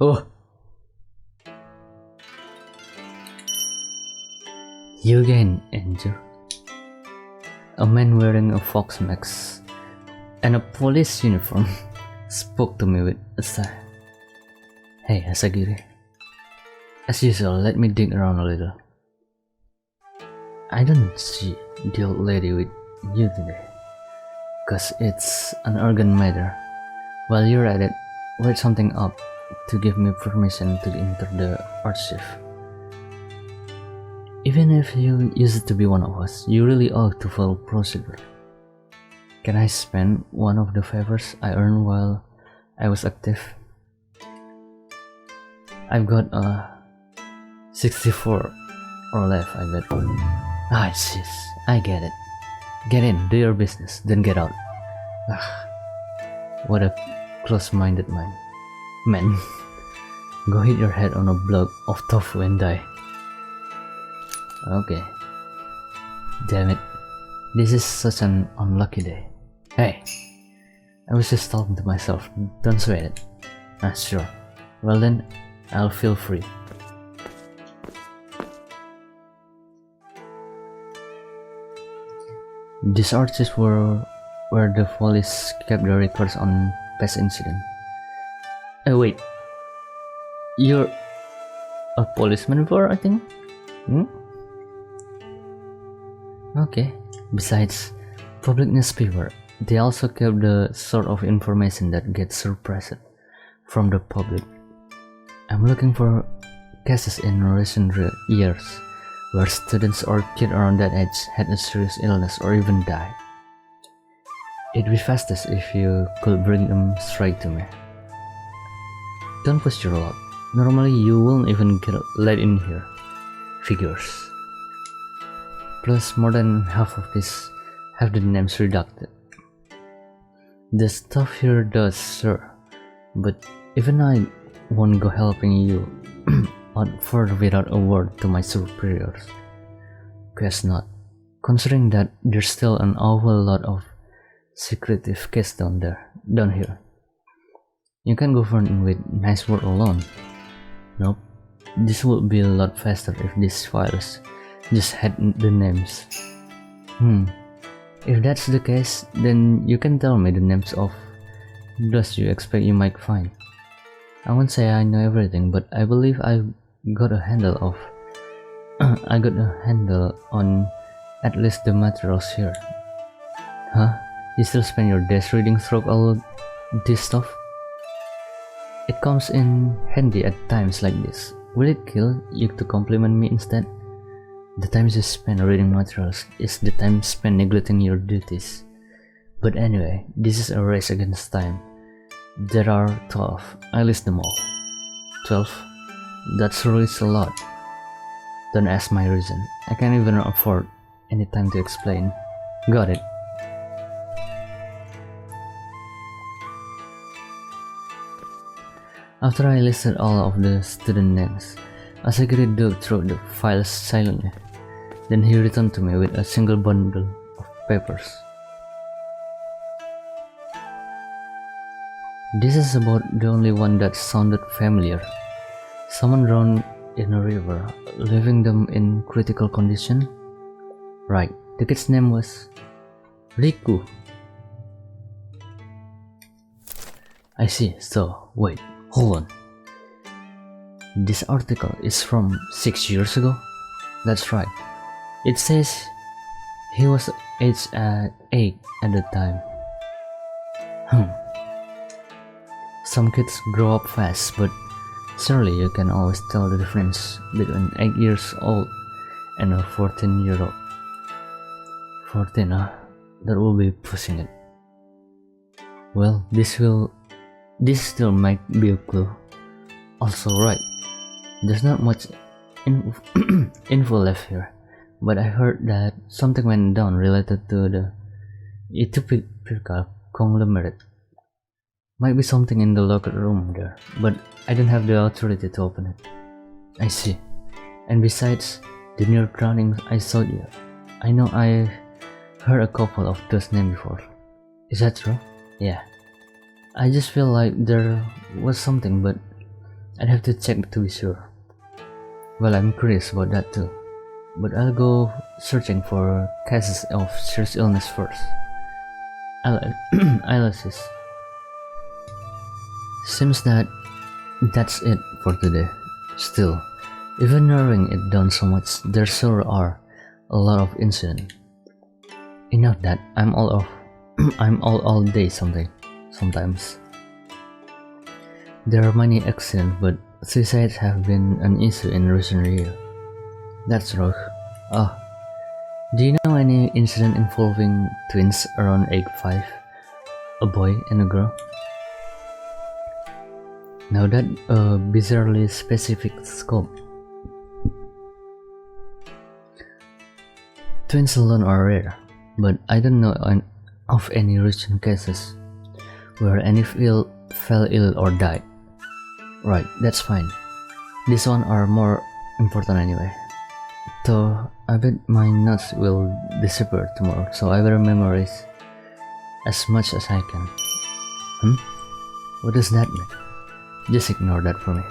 Oh! You again, Angel. A man wearing a fox mask and a police uniform spoke to me with a sigh. Hey, Asagiri. As usual, let me dig around a little. I don't see the old lady with you today, 'cause it's an urgent matter. While you're at it, write something up to give me permission to enter the archive. Even if you used to be one of us, you really ought to follow procedure. Can I spend one of the favors I earned while I was active? I've got 64 or left, I bet. Ah, jeez, I get it. Get in, do your business, then get out. What a close-minded man. Man, go hit your head on a block of tofu and die. Okay. Damn it. This is such an unlucky day. Hey, I was just talking to myself. Don't sweat it. Ah, sure. Well then, I'll feel free. These archives were where the police kept the records on past incidents. Wait. You're a policeman before, I think? Okay. Besides public newspaper, they also kept the sort of information that gets suppressed from the public. I'm looking for cases in recent years where students or kids around that age had a serious illness or even died. It'd be fastest if you could bring them straight to me. Don't push your luck. Normally you won't even get let in here. Figures. Plus more than half of these have the names redacted. The stuff here does, sir, but even I won't go helping you out further without a word to my superiors. Guess not, considering that there's still an awful lot of secretive case down here. You can't govern with nice word alone. Nope, this would be a lot faster if these files just had the names. If that's the case, then you can tell me the names of those you expect you might find. I won't say I know everything, but I believe I got a handle on at least the materials here. Huh? You still spend your days reading through all this stuff? It comes in handy at times like this. Will it kill you to compliment me instead? The time you spend reading materials is the time spent neglecting your duties. But anyway, this is a race against time. There are 12. I list them all. 12? That's really a lot. Don't ask my reason. I can't even afford any time to explain. Got it. After I listed all of the student names, Asagiri dug through the files silently. Then he returned to me with a single bundle of papers. This is about the only one that sounded familiar. Someone drowned in a river, leaving them in critical condition? Right, the kid's name was Riku. I see, so wait, hold on. This article is from 6 years ago? That's right. It says he was aged at 8 at the time. Some kids grow up fast, but surely you can always tell the difference between 8 years old and a 14-year-old. 14, that will be pushing it. Well, this still might be a clue. Also right, there's not much info left here, but I heard that something went down related to the Ethiopical conglomerate. Might be something in the locker room there, but I don't have the authority to open it. I see. And besides the near drowning I saw you, I know I heard a couple of those names before. Is that true? Yeah. I just feel like there was something, but I'd have to check to be sure. Well, I'm curious about that too. But I'll go searching for cases of serious illness first. Analysis. Seems that's it for today. Still, even narrowing it down so much, there sure are a lot of incidents. Enough that I'm all day sometimes. There are many accidents, but suicides have been an issue in recent years. That's rough. Do you know any incident involving twins around age 5? A boy and a girl? Now that a bizarrely specific scope. Twins alone are rare, but I don't know of any recent cases where any fell ill or died. Right, that's fine. These ones are more important anyway. Though I bet my notes will disappear tomorrow, so I will memorize as much as I can. What does that mean? Just ignore that for me.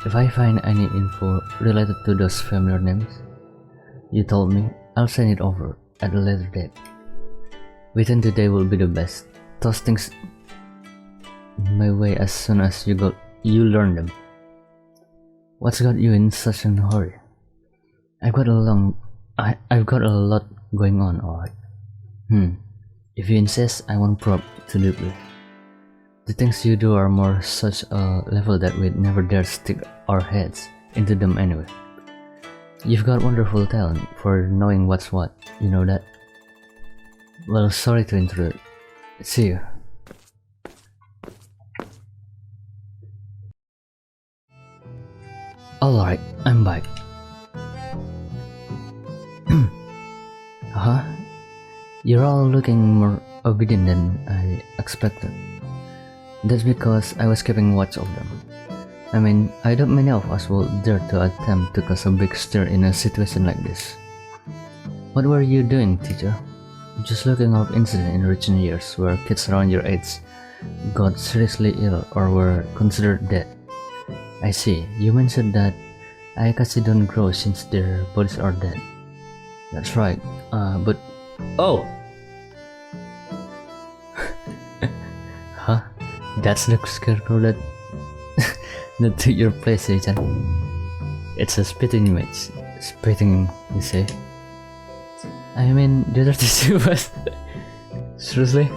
If I find any info related to those familiar names you told me, I'll send it over at a later date. Within today will be the best. Toss things my way as soon as you learn them. What's got you in such a hurry? I've got a lot going on, alright. If you insist, I won't probe too deeply. The things you do are more such a level that we'd never dare stick our heads into them anyway. You've got wonderful talent for knowing what's what, you know that? Well, sorry to intrude. See you. Alright, I'm back. You're all looking more obedient than I expected. That's because I was keeping watch of them. I mean, I doubt many of us will dare to attempt to cause a big stir in a situation like this. What were you doing, teacher? Just looking up incidents in recent years where kids around your age got seriously ill or were considered dead. I see, you mentioned that Ayakashi don't grow since their bodies are dead. That's right, but... Oh! Huh? That's the scarecrow that took your place, Chan. It's a spitting image. Spitting, you say? I mean, the other tissue was... Seriously?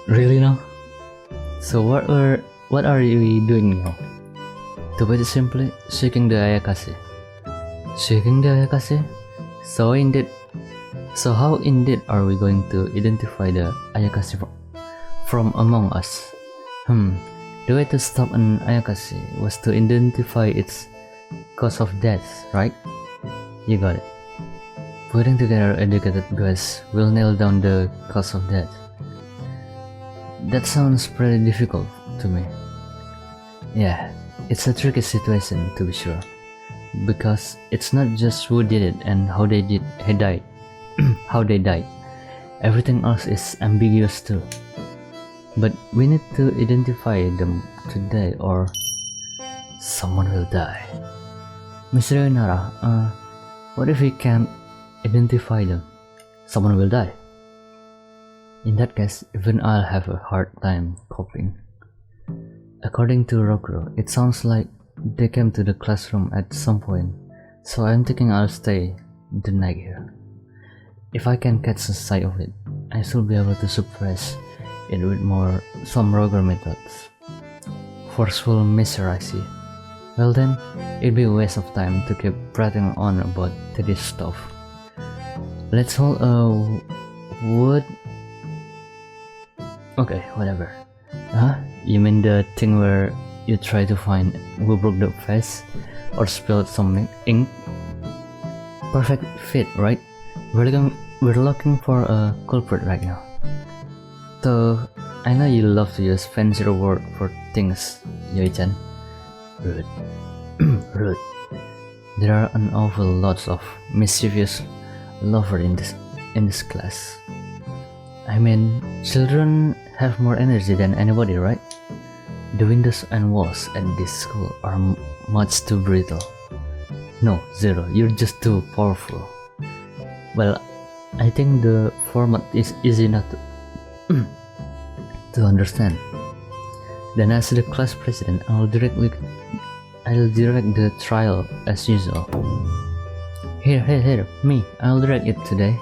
Really now? So what are you doing now? To put it simply, seeking the Ayakashi. Seeking the Ayakashi? So how indeed are we going to identify the Ayakashi from among us? The way to stop an Ayakashi was to identify its cause of death, right? You got it. Putting together educated guess will nail down the cause of death. That sounds pretty difficult to me. Yeah, it's a tricky situation to be sure, because it's not just who did it and how they died. How they died. Everything else is ambiguous too. But we need to identify them today or someone will die. Mr. Yonara, what if we can't identify them? Someone will die. In that case, even I'll have a hard time coping. According to Rokuro, it sounds like they came to the classroom at some point, so I'm thinking I'll stay the night here. If I can catch a sight of it, I should be able to suppress it with some roguer methods. Forceful measure, I see. Well then, it'd be a waste of time to keep prattling on about this stuff. Let's hold a wood. Okay, whatever. You mean the thing where you try to find who broke the vase or spilled some ink? Perfect fit, right? We're looking for a culprit right now. Though I know you love to use fancier word for things, Yoi-chan. Rude. Rude. There are an awful lot of mischievous lovers in this class. I mean, children have more energy than anybody, right? The windows and walls at this school are much too brittle. No, Zero, you're just too powerful. Well, I think the format is easy enough to understand. Then as the class president, I'll direct the trial as usual. Here, me, I'll direct it today.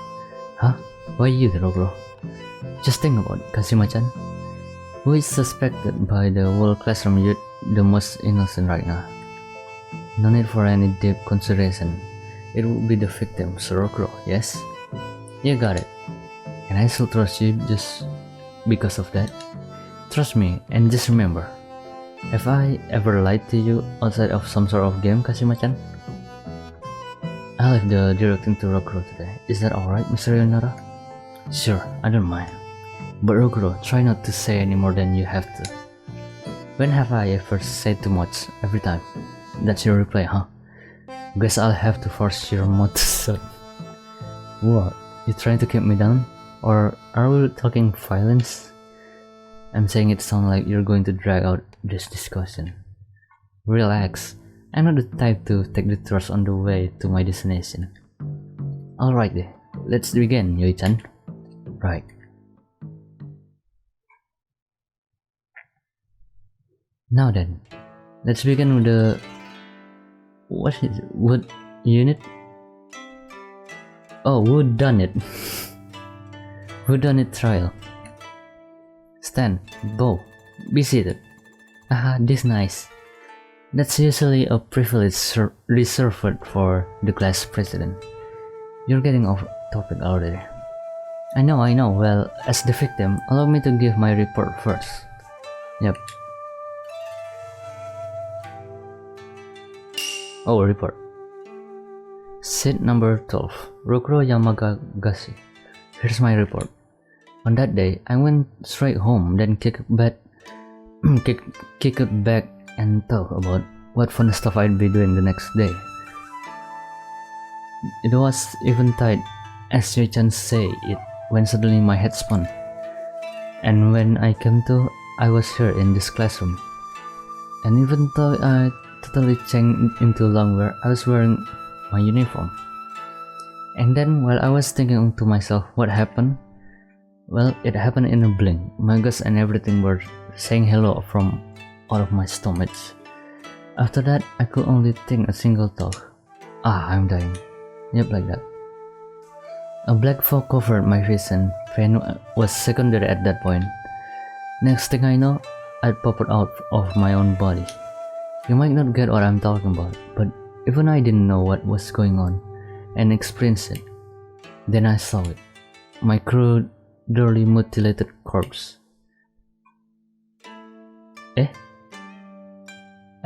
Huh? Why you, Rogro? Just think about it, Kashima-chan. Who is suspected by the whole classroom youth the most innocent right now? No need for any deep consideration. It will be the victim, Sorokuro, yes? You got it. And I still trust you just because of that. Trust me, and just remember, have I ever lied to you outside of some sort of game, Kashima-chan? I'll leave the directing to Rokuro today. Is that alright, Mr. Yonara? Sure, I don't mind. But Rokuro, try not to say any more than you have to. When have I ever said too much? Every time. That's your reply, huh? Guess I'll have to force your mouth to shut. What? You trying to keep me down? Or are we talking violence? I'm saying it sounds like you're going to drag out this discussion. Relax. I'm not the type to take the thrust on the way to my destination. Alright then, let's begin, Yoi-chan. Right. Now then, let's begin with the... What is it? What unit? Oh, who done it? Who done it trial? Stand, bow, be seated. Aha, this nice. That's usually a privilege reserved for the class president. You're getting off topic already. I know. Well, as the victim, allow me to give my report first. Yep. Oh, report. Seat number 12, Rokuro Yamagagashi. Here's my report. On that day, I went straight home, then kicked it back and thought about what fun stuff I'd be doing the next day. It was eventide, as Yoi-chan say it, when suddenly my head spun. And when I came to, I was here in this classroom. And even though I totally changed into longwear, I was wearing my uniform. And then while I was thinking to myself what happened, well, it happened in a blink. My guts and everything were saying hello from out of my stomach. After that, I could only think a single thought. I'm dying. Yep, like that. A black fog covered my face and pain was secondary at that point. Next thing I know, I'd popped out of my own body. You might not get what I'm talking about, but even I didn't know what was going on and experienced it. Then I saw it. My crudely mutilated corpse.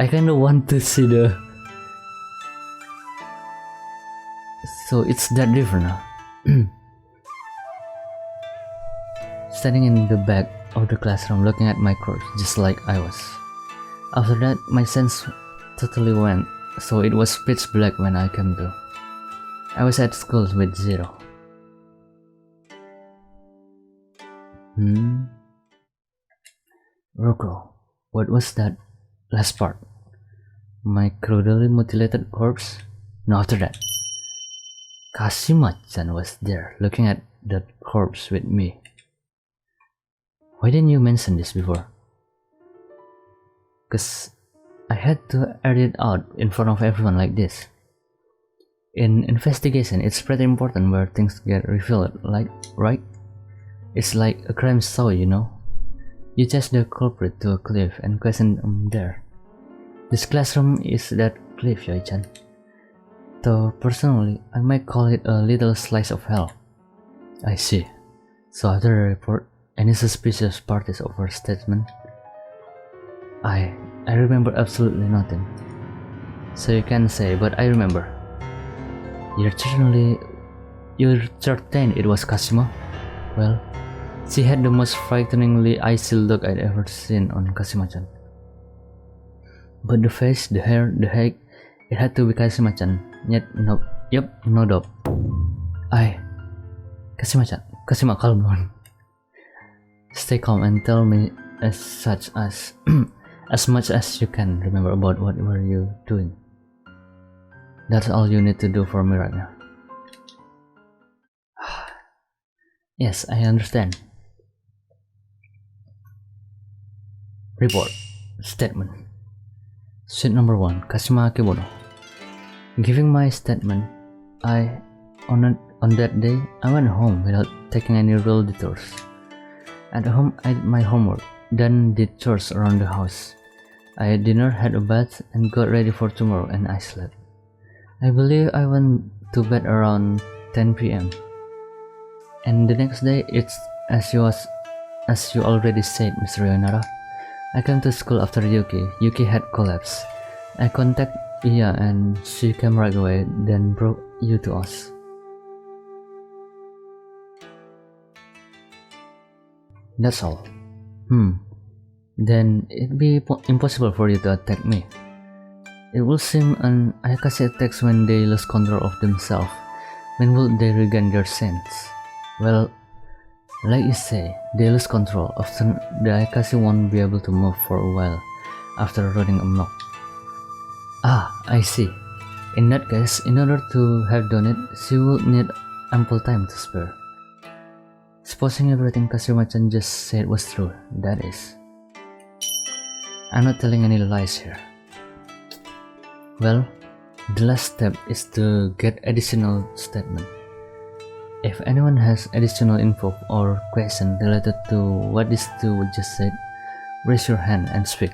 I kinda want to see the... So it's that different now. Standing in the back of the classroom looking at my corpse just like I was. After that, my sense totally went, so it was pitch black when I came to. I was at school with Zero. Roko, what was that last part? My crudely mutilated corpse? No, after that. Kashima-chan was there, looking at that corpse with me. Why didn't you mention this before? Cause I had to air it out in front of everyone like this. In investigation, it's pretty important where things get revealed, like, right? It's like a crime story, you know? You chase the culprit to a cliff and question them there. This classroom is that cliff, Yoi-chan. Though personally, I might call it a little slice of hell. I see. So after the report, any suspicious parties of her statement? I remember absolutely nothing. So you can say, but I remember. You're certain it was Kashima? Well, she had the most frighteningly icy look I'd ever seen on Kashima-chan. But the face, the hair, the height, it had to be Kashima-chan. Yet, no, yep, no doubt. Kashima-chan, Kashima, calm down. Stay calm and tell me as such as As much as you can remember about what were you doing. That's all you need to do for me right now. Yes, I understand. Report. Statement. Sheet number 1. Kashima Akebono. Giving my statement, on that day, I went home without taking any real detours. At home, I did my homework, then did chores around the house. I ate dinner, had a bath, and got ready for tomorrow, and I slept. I believe I went to bed around 10 p.m. And the next day, it's as you already said, Mr. Yonara. I came to school after Yuki. Yuki had collapsed. I contacted Iya and she came right away, then brought you to us. That's all. Then it'd be impossible for you to attack me. It will seem an Ayakashi attacks when they lose control of themselves. When will they regain their sense? Well, like you say, they lose control. Often the Ayakashi won't be able to move for a while after running amok. Ah, I see. In that case, in order to have done it, she would need ample time to spare. Supposing everything Kashima-chan just said was true, that is. I'm not telling any lies here. Well, the last step is to get additional statement. If anyone has additional info or question related to what these two just said, raise your hand and speak.